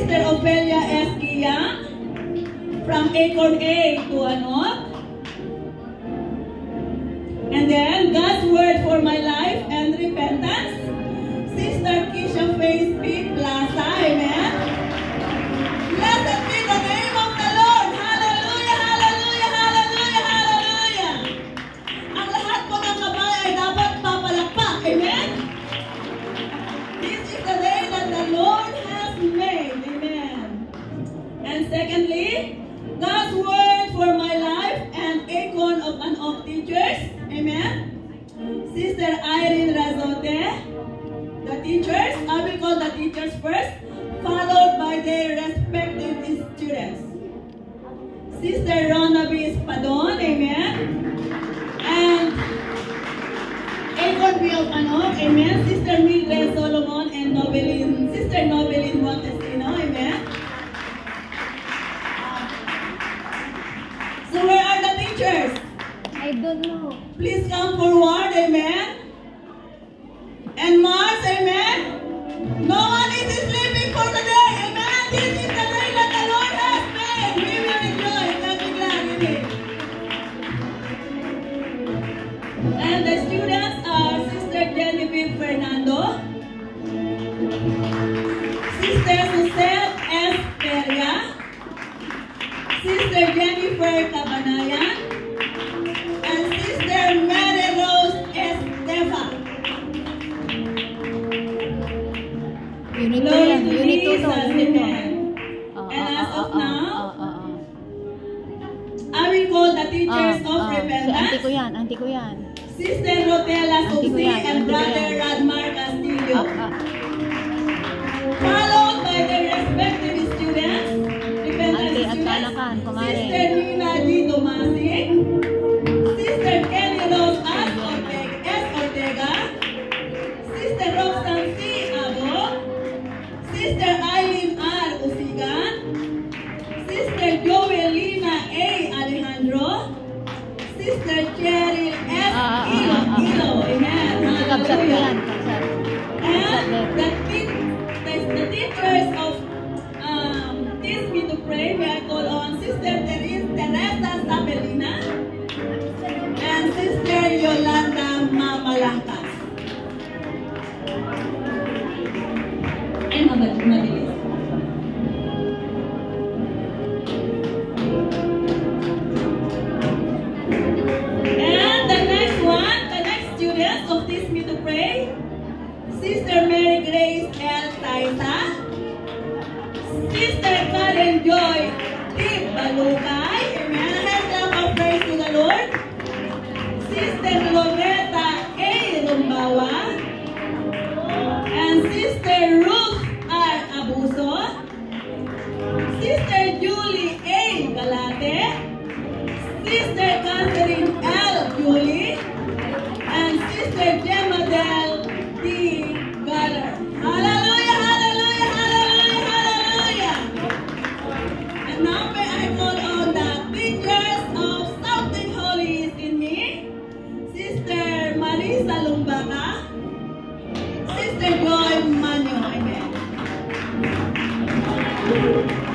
Sister Ophelia S. Kiyang from Acorn A to Anot. And then, God's Word for My Life and Repentance, Sister Kisha Faith P. Plaza. Amen. Blessed be the name of the Lord. Hallelujah, hallelujah, hallelujah, hallelujah. Ang lahat po ng kabay ay dapat papalakpak. Amen. This is the day that the Lord has made. Amen. And secondly, God's Word for My Life and Acorn of Anok Teachers. Amen. Sister Irene Razote, the teachers. I will call the teachers first, followed by their respective students. Sister Rona B. Espadon, amen. And Acorn B. of Anok, amen. Sister Mildred Solomon and Sister Noveline Montesino, amen. So where are the teachers? I don't know. Please come forward, amen. And Mars, amen. No one is sleeping for the day, amen. This is the day that the Lord has made. We will rejoice and be glad in it. And the students are Sister Genevieve Fernando, Sister Suzette S. Peria, Sister Jennifer Cabanayan, and Sister Mary Rose Estefa. Unit 2 yan. Unit 2 to. Unit 2. And as of now, I will call the teachers of repentance. Auntie ko yan. Auntie ko yan. Sister Rotella Susi and Brother Radmar Castillo. Followed by their respective students. Repentance students. Sister Nina G. Tomasik. Sister Kelly Rose S. Ortega, Sister Roxanne C. Abo, Sister Eileen R. Usigan, Sister Joelina A. Alejandro, Sister Cheryl S. Ilo. Amen. Hallelujah. And the teachers of Teach Me to Pray, we are called on Sister Teresa Sabelina and Sister Yolanda Mamalangkas. And mabilis. And the next students of Teach Me to Pray, Sister Mary Grace L. Taisa, Sister Karen Joy T. Balukay, amen. A hand clap of praise to the Lord. Sister Loretta A. Rumbawa, and Sister Ruth R. Abuso, Sister Julie A. Galate, Sister Catherine L. Julie, and Sister Gemma Del D. Galler. Hallelujah, hallelujah, hallelujah, hallelujah. And now may I call on the teachers of Something Holy is in Me, Sister Marisa Lumbaga, Sister Joy Manyo, amen.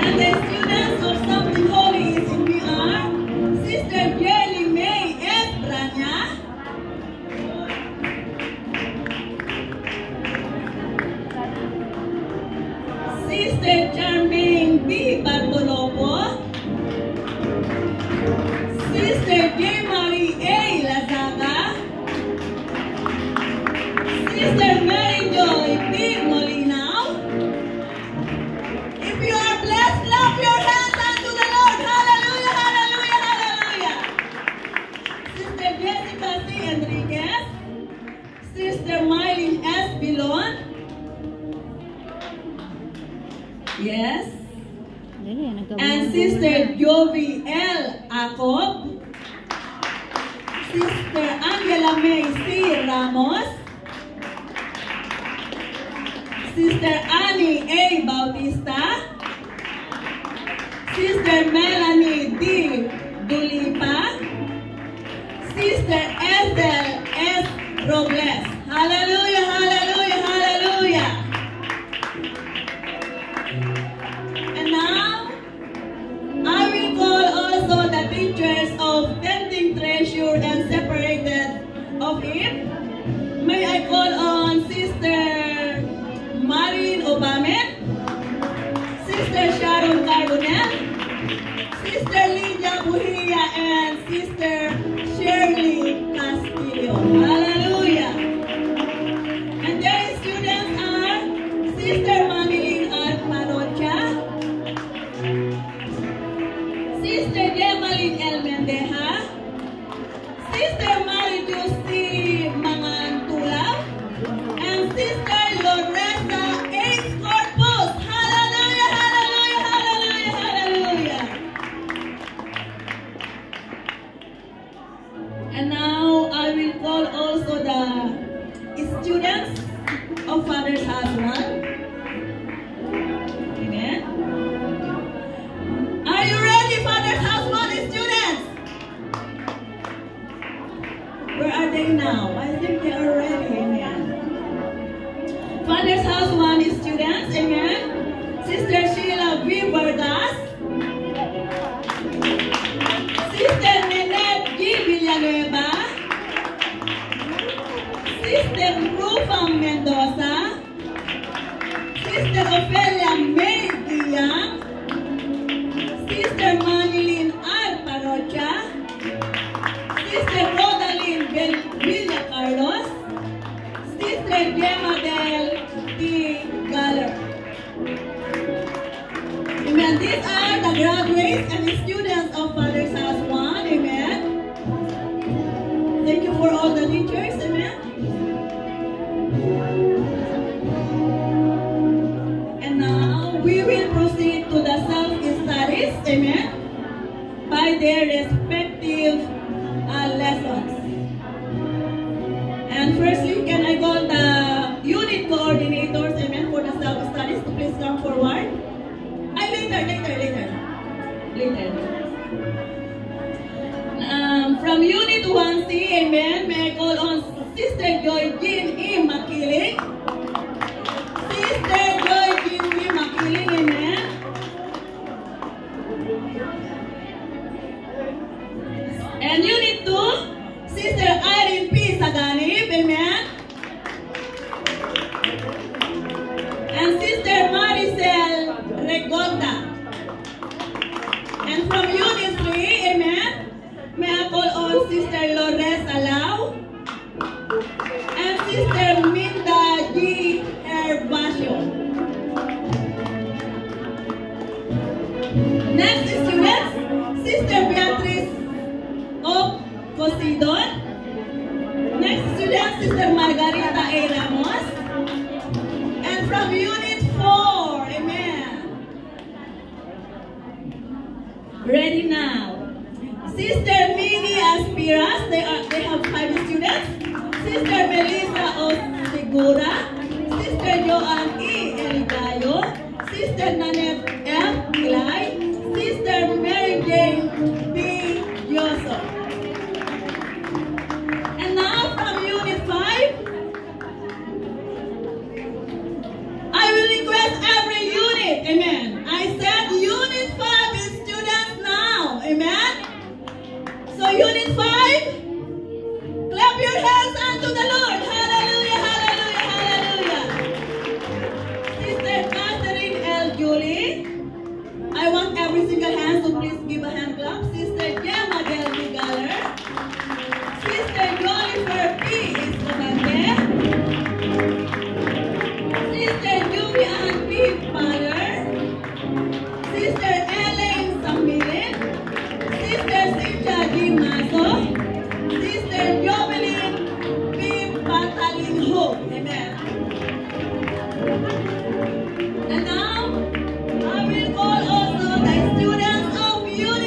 And the students of Something Holy is in Me are Sister Jerry May S. Branya, Sister Charmaine B. Bartolopo, Sister J. Marie A. Lazaga, Sister Mary Joy B. Molinaw. If you are blessed, clap your hands unto the Lord. Hallelujah, hallelujah, hallelujah. Sister Jessica C. Enriquez, Sister Mylene S. Bilon. Yes. And Sister Jovi L. Acob, Sister Angela May C. Ramos, Sister Annie A. Bautista, Sister Melanie D. Dulipa, Sister Ethel S. Robles. Hallelujah, hallelujah, hallelujah. pictures of tending treasure and separated of it. May I call on Sister Marin Obamet, Sister Sharon Cardonel, Sister Lydia Buhia, and Sister Shirley Castillo. Hallelujah! And their students are Sister Manilin Arparocha, Sister Gemalin El Mendeja, Sister Marijusi Mangantula, and Sister Loretta H. Corpus. Hallelujah, hallelujah, hallelujah, hallelujah. And now I will call also the students of Father's House 1. Amen. Are you ready, Father's House 1 students? Where are they now? I think they are ready. Amen. Father's House 1 students. Amen. Sister Sheila V. Vargas, Sister Nenette G. Villanueva, Sister Rufa Mendoza, Sister Ophelia May Diang, Sister Manilin Arparocha, Sister Rodaline Villa Carlos, Sister Gemma Del T. Galler. Amen. These are the graduates and the students of Father's House 1. Amen. Thank you for all the teachers. Amen. And now we will proceed to the self-studies. Amen. By their respective lessons. And firstly, can I call the unit coordinators, amen, for the self-studies to please come forward? Later. From Unit 1C, amen, may I call on Sister Joy Jean E. Makiling. Sister Joy Jean E. Makiling, amen. And Unit 2, Sister Irene P. Saganib, amen. And Sister Maricel Regonda. And from Unit 3, amen, may I call on Sister Loresa Lau and Sister Minda G. Herbacio. Next students, Sister Beatrice O. Cosidon. Next student, Sister Margarita A. Ramos. And from Unit 4, amen. Ready now. Sister Minnie Aspiras, they have 5 students. Sister Melissa O. Segura, Sister Joanne E. Eligayo, Sister Nanette M. Clay, Sister Mary Jane B. Yoso. And now from Unit 5, I will request every unit, amen. I said Unit 5 is students now, amen. So Unit 5, clap your hands unto the Lord. Hallelujah, hallelujah, hallelujah. Sister Catherine L. Julie, I want every single hand, so please give a hand clap. Sister Gemma Del Galler, Sister Jolifer P. Escobante, Sister Julian P. Paller, Sister Elaine Samilin, Sister Cynthia G. Mazo, Sister Jovelyn P. Patalinho. Amen. And now, I will call also the students of Unit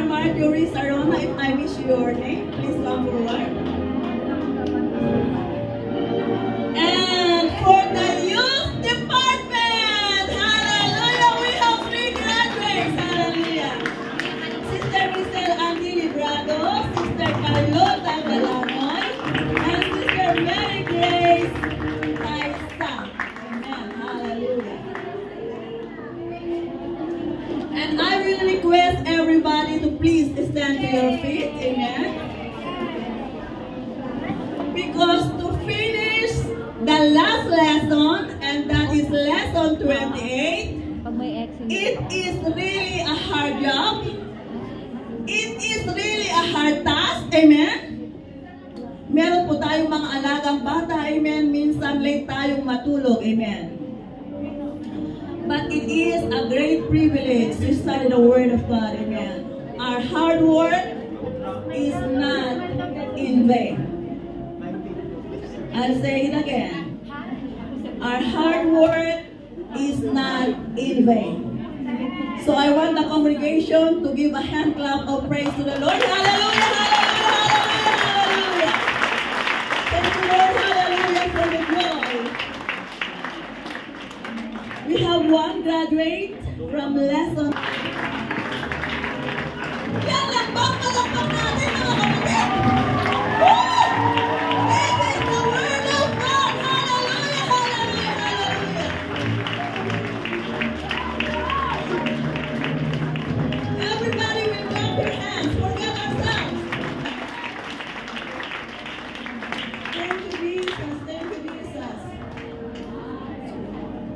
Marjorie Sarona, if I miss your name, please come forward. And for the youth department, hallelujah, we have 3 graduates, hallelujah. Sister Michelle Andy Librado, Sister Carlota Galanoy, and Sister Mary Grace Taisa. Amen, hallelujah. And I will request everybody to please stand to your feet, amen. Because to finish the last lesson, and that is lesson 28, Pag may accent. it is really a hard job. It is really a hard task, amen. Meron po tayong mga alagang bata, amen. Minsan late tayong matulog, amen. But it is a great privilege to study the Word of God, amen. Our hard work is not in vain. I'll say it again. Our hard work is not in vain. So I want the congregation to give a hand clap of praise to the Lord. Hallelujah, hallelujah, hallelujah, hallelujah. Thank you, Lord, hallelujah, for the glory. We have 1 graduate from lesson. Yan lang ba? Palakpak natin mga kapatid. Woo! This is the Word of God. Hallelujah, hallelujah, hallelujah. Everybody will clap your hands. Forget ourselves. Thank you, Jesus. Thank you, Jesus.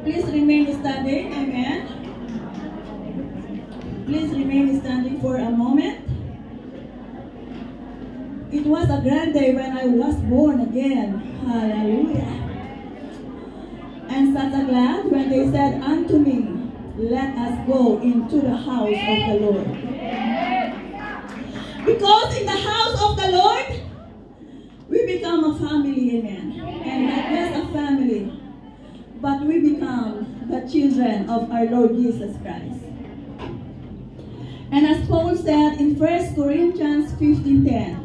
Please remain standing. Amen. Please remain standing for a moment. It was a grand day when I was born again. Hallelujah. And such a glad when they said unto me, let us go into the house of the Lord. Because in the house of the Lord, we become a family, amen. And not just a family, but we become the children of our Lord Jesus Christ. And as Paul said in 1 Corinthians 15:10,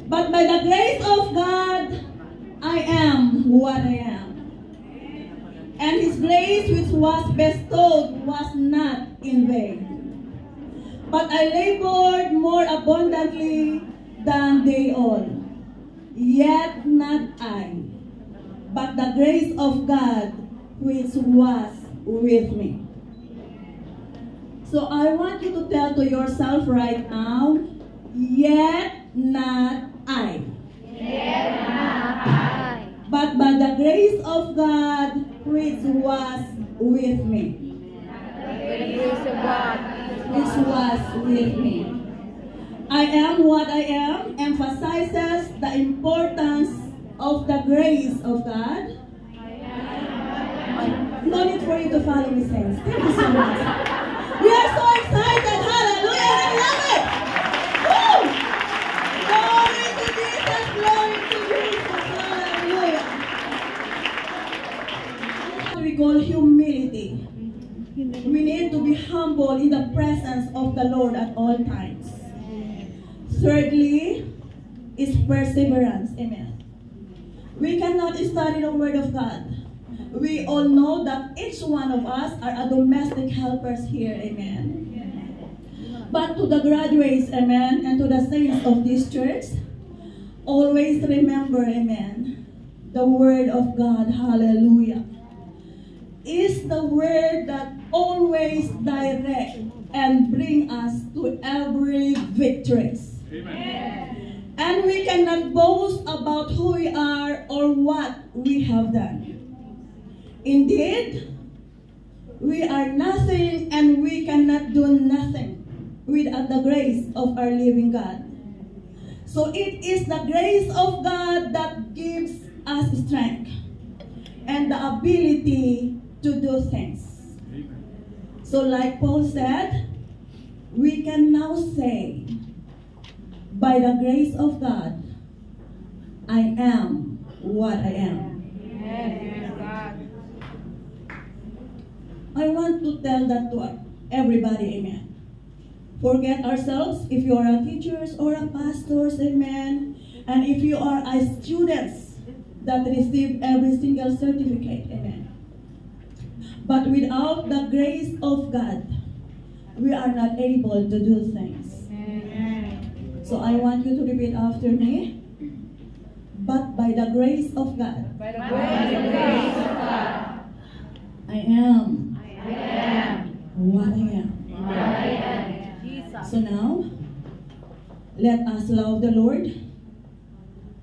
but by the grace of God, I am what I am. And His grace which was bestowed was not in vain. But I labored more abundantly than they all. Yet not I, but the grace of God which was with me. So I want you to tell to yourself right now, yet not I. Yet not I. But by the grace of God which was with me. By the grace of God Which was with me. I am what I am emphasizes the importance of the grace of God. No need for you to follow me, saints. Thank you so much. We are so excited. Hallelujah. I love it. Woo! Glory to Jesus. Glory to Jesus. Hallelujah. We call humility. We need to be humble in the presence of the Lord at all times. Thirdly, is perseverance. Amen. We cannot study the Word of God. We all know that each one of us are a domestic helpers here. Amen. But to the graduates, amen, and to the saints of this church, always remember, amen, the Word of God, hallelujah, is the Word that always direct and bring us to every victory. Amen. And we cannot boast about who we are or what we have done. Indeed, we are nothing and we cannot do nothing without the grace of our living God. So it is the grace of God that gives us strength and the ability to do things. So like Paul said, we can now say, by the grace of God, I am what I am. I want to tell that to everybody, amen. forget ourselves. If you are a teachers or a pastors, amen. And if you are a students that receive every single certificate, amen. But without the grace of God, we are not able to do things. Amen. So I want you to repeat after me. But by the grace of God, By the grace of God, I am I am what I am. what I am. Jesus. So now, let us love the Lord.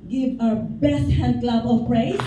Give our best hand clap of praise.